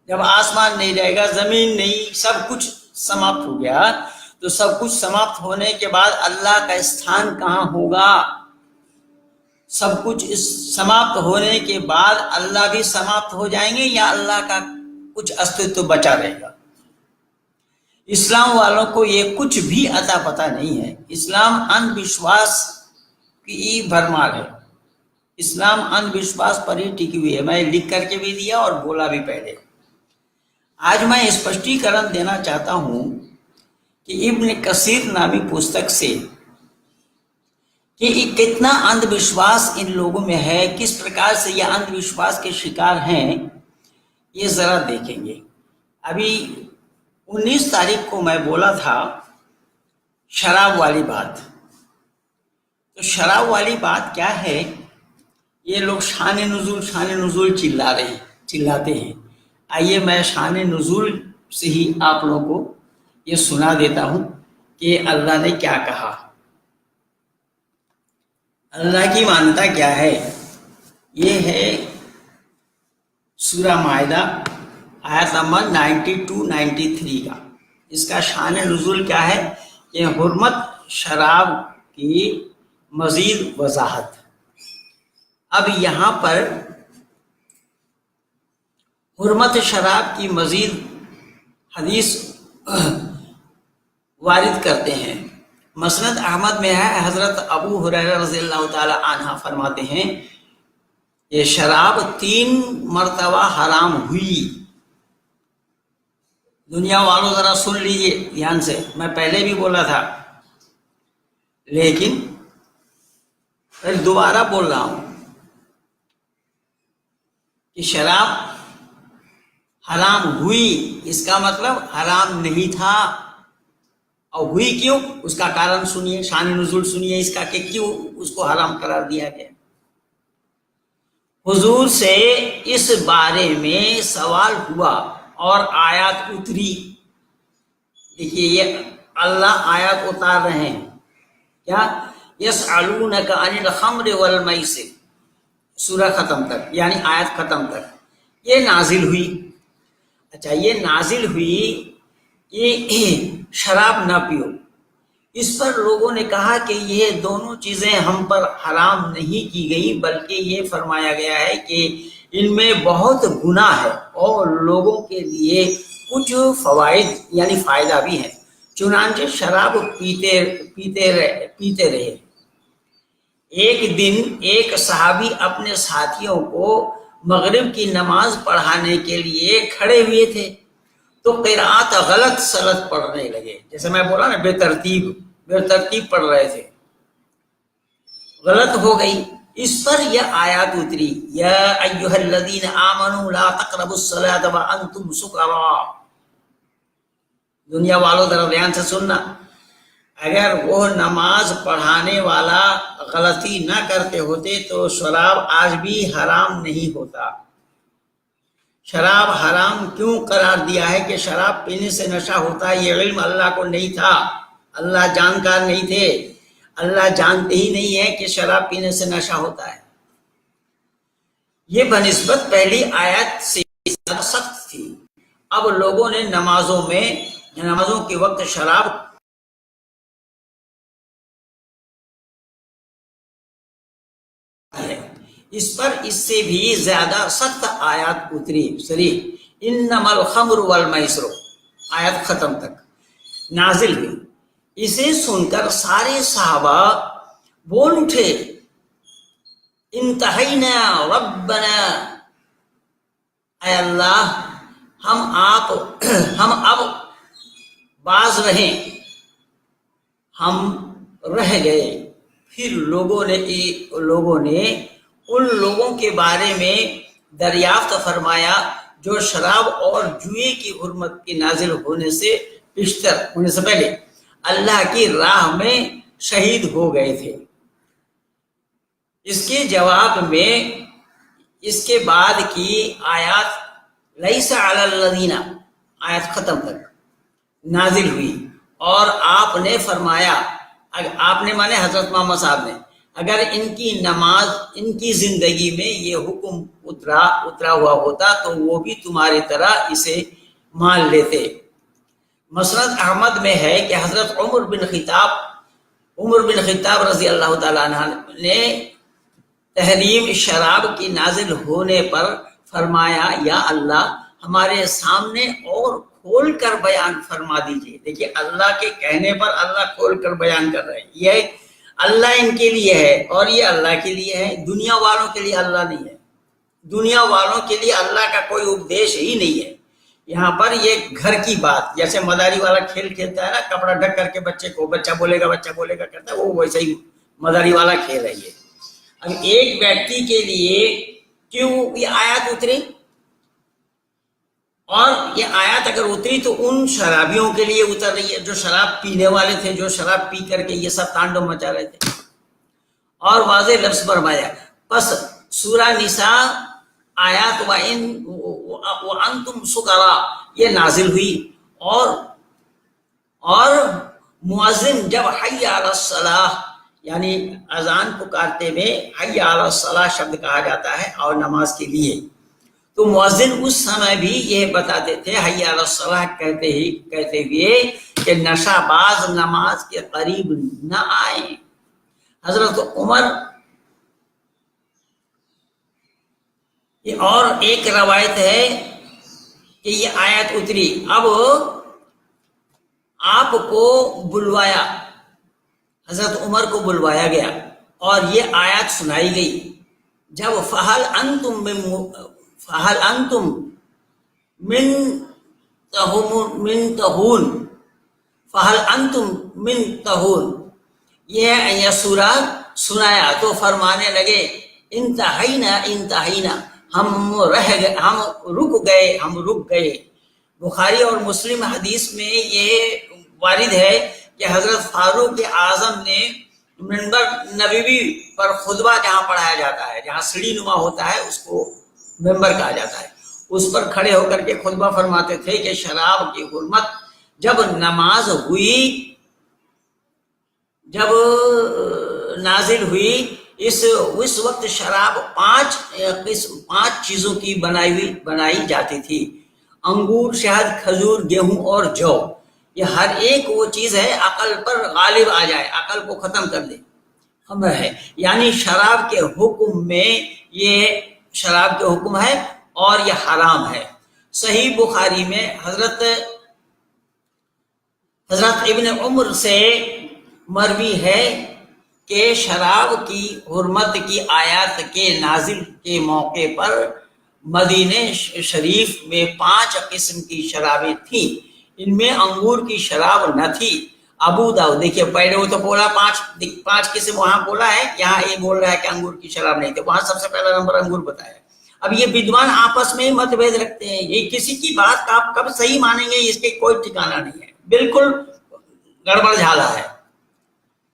جب آسمان نہیں رہے گا، زمین نہیں، سب کچھ سماپت ہو گیا، تو سب کچھ سماپت ہونے کے بعد اللہ کا استھان کہاں ہوگا؟ سب کچھ اس سماپت ہونے کے بعد اللہ بھی سماپت ہو جائیں گے یا اللہ کا کچھ استعمال بچا رہے گا؟ اسلام والوں کو یہ کچھ بھی عطا پتہ نہیں ہے۔ اسلام اندھ وشواس کی بھرمار ہے، اسلام اندھ وشواس پر ہی ٹکی ہوئی ہے۔ میں لکھ کر کے بھی دیا اور بولا بھی پہلے۔ آج میں اسپشٹیکرن دینا چاہتا ہوں کہ ابن کثیر نامی پستک سے کہ کتنا اندھ وشواس ان لوگوں میں ہے، کس پرکار سے یہ اندھ وشواس کے شکار ہیں، یہ ذرا دیکھیں گے۔ ابھی 19 تاریخ کو میں بولا تھا شراب والی بات، تو شراب والی بات کیا ہے؟ یہ لوگ شان نزول چلاتے ہیں۔ آئیے میں شان نزول سے ہی آپ لوگوں کو یہ سنا دیتا ہوں کہ اللہ نے کیا کہا۔ اللہ کی مانتا کیا ہے؟ یہ ہے سورہ مائدہ آیت نمبر 92-93 کا۔ اس کا شان نزول کیا ہے؟ یہ حرمت شراب کی مزید وضاحت۔ اب یہاں پر حرمت شراب کی مزید حدیث وارد کرتے ہیں۔ مسند احمد میں ہے، حضرت ابو ہریرہ رضی اللہ تعالی عنہ فرماتے ہیں یہ شراب 3 مرتبہ حرام ہوئی۔ دنیا والوں ذرا سن لیجئے دھیان سے، میں پہلے بھی بولا تھا لیکن پھر دوبارہ بول رہا ہوں کہ شراب حرام ہوئی، اس کا مطلب حرام نہیں تھا۔ اور ہوئی کیوں؟ اس کا کارن سنیے، شان نزول سنیے اس کا کہ کیوں اس کو حرام قرار دیا گیا۔ حضور سے اس بارے میں سوال ہوا اور آیات اتری۔ دیکھیے یہ اللہ آیات اتار رہے ہیں کیا؟ یسألونک عن الخمر والمیسر، سورہ ختم تک، یعنی آیت ختم تک یہ نازل ہوئی۔ اچھا، یہ نازل ہوئی کہ شراب نہ پیو۔ اس پر لوگوں نے کہا کہ یہ دونوں چیزیں ہم پر حرام نہیں کی گئی، بلکہ یہ فرمایا گیا ہے کہ ان میں بہت گناہ ہے اور لوگوں کے لیے کچھ فوائد یعنی فائدہ بھی ہے، چنانچہ شراب پیتے رہے۔ ایک دن ایک صحابی اپنے ساتھیوں کو مغرب کی نماز پڑھانے کے لیے کھڑے ہوئے تھے تو قرات غلط سلط پڑھنے لگے، جیسے میں بولا نا بے ترتیب پڑھ رہے تھے، غلط ہو گئی۔ اس پر یہ آیات اتری، یا ایھا الذین آمنوا لا تقربوا الصلاۃ وانتم سکراء۔ دنیا والوں ذرا دھیان سے سننا، اگر وہ نماز پڑھانے والا غلطی نہ کرتے ہوتے تو شراب آج بھی حرام نہیں ہوتا۔ شراب حرام کیوں قرار دیا ہے کہ شراب پینے سے نشہ ہوتا ہے؟ یہ علم اللہ کو نہیں تھا، اللہ جانکار نہیں تھے، اللہ جانتے ہی نہیں ہے کہ شراب پینے سے نشہ ہوتا ہے۔ یہ بنسبت پہلی آیت سے سخت تھی۔ اب لوگوں نے نمازوں کے وقت شراب ہے، اس پر اس سے بھی زیادہ سخت آیات اتری، انما الخمر والمیسر، آیت ختم تک نازل ہوئی۔ اسے سن کر سارے صحابہ بول اٹھے، انتہینا ربنا، اے اللہ ہم اب باز رہیں، ہم رہ گئے۔ پھر لوگوں نے ان لوگوں کے بارے میں دریافت فرمایا جو شراب اور جوئے کی حرمت کے نازل ہونے سے پہلے اللہ کی راہ میں شہید ہو گئے تھے۔ اس کے جواب میں اس کے بعد کی آیات لیس علی الذین، آیت ختم تک نازل ہوئی، اور آپ نے فرمایا، آپ نے مانے حضرت محمد صاحب نے، اگر ان کی نماز، ان کی زندگی میں یہ حکم اترا ہوا ہوتا تو وہ بھی تمہاری طرح اسے مان لیتے۔ مسند احمد میں ہے کہ حضرت عمر بن خطاب رضی اللہ تعالیٰ عنہ نے تحریم شراب کی نازل ہونے پر فرمایا، یا اللہ ہمارے سامنے اور کھول کر بیان فرما دیجئے۔ دیکھیے اللہ کے کہنے پر اللہ کھول کر بیان کر رہے ہیں، یہ اللہ ان کے لیے ہے اور یہ اللہ کے لیے ہے، دنیا والوں کے لیے اللہ نہیں ہے۔ دنیا والوں کے لیے اللہ کا کوئی اپدیش ہی نہیں ہے۔ یہاں پر یہ گھر کی بات، جیسے مداری والا کھیل کھیلتا ہے نا، کپڑا ڈھک کر کے بچے کو بچہ بولے گا کرتا ہے، وہ ویسے ہی مداری والا کھیل ہے یہ۔ اب ایک ویکتی کے لیے کیوں یہ آیات اتری، اور یہ آیات اگر اتری تو ان شرابیوں کے لیے اتر رہی ہے جو شراب پینے والے تھے، جو شراب پی کر کے یہ سب تانڈو مچا رہے تھے، اور واضح لفظ فرمایا۔ پس سورہ نساء آیات وَأَنْتُمْ سُكَرَىٰ یہ نازل ہوئی، اور مؤذن جب حی علی الصلاۃ یعنی اذان پکارتے میں حی علی الصلاۃ شبد کہا جاتا ہے اور نماز کے لیے، تو مؤذن اس سمے بھی یہ بتاتے تھے حی علی الصلاۃ کہتے ہوئے کہ نشہ باز نماز کے قریب نہ آئیں۔ حضرت عمر، اور ایک روایت ہے کہ یہ آیت اتری، اب آپ کو بلوایا، حضرت عمر کو بلوایا گیا اور یہ آیت سنائی گئی، جب فہل انتم من تہون یہ سورہ سنایا تو فرمانے لگے انتہینا ہم رک گئے۔ بخاری اور مسلم حدیث میں یہ وارد ہے کہ حضرت فاروق اعظم نے منبر نبوی پر خطبہ جہاں پڑھایا جاتا ہے، جہاں سیڑھی نما ہوتا ہے اس کو منبر کہا جاتا ہے، اس پر کھڑے ہو کر کے خطبہ فرماتے تھے کہ شراب کی حرمت جب نازل ہوئی اس وقت شراب پانچ چیزوں کی بنائی جاتی تھی، انگور، شہد، کھجور، گیہوں اور جو۔ یہ ہر ایک وہ چیز ہے عقل پر غالب آ جائے، عقل کو ختم کر دے، خمر ہے، یعنی شراب کے حکم میں یہ شراب کے حکم ہے اور یہ حرام ہے۔ صحیح بخاری میں حضرت ابن عمر سے مروی ہے کہ شراب کی حرمت کی آیات کے نازل کے موقع پر مدینہ شریف میں 5 قسم کی شرابیں تھیں، ان میں انگور کی شراب نہ تھی۔ ابو داؤد دیکھیے پہلے وہ تو بولا 5 قسم وہاں بولا ہے، یہاں یہ بول رہا ہے کہ انگور کی شراب نہیں تھی، وہاں سب سے پہلا نمبر انگور بتایا۔ اب یہ بدوان آپس میں ہی مت بھید رکھتے ہیں، یہ کسی کی بات آپ کب صحیح مانیں گے اس کے کوئی ٹھکانہ نہیں ہے، بالکل گڑبڑ جھالا ہے۔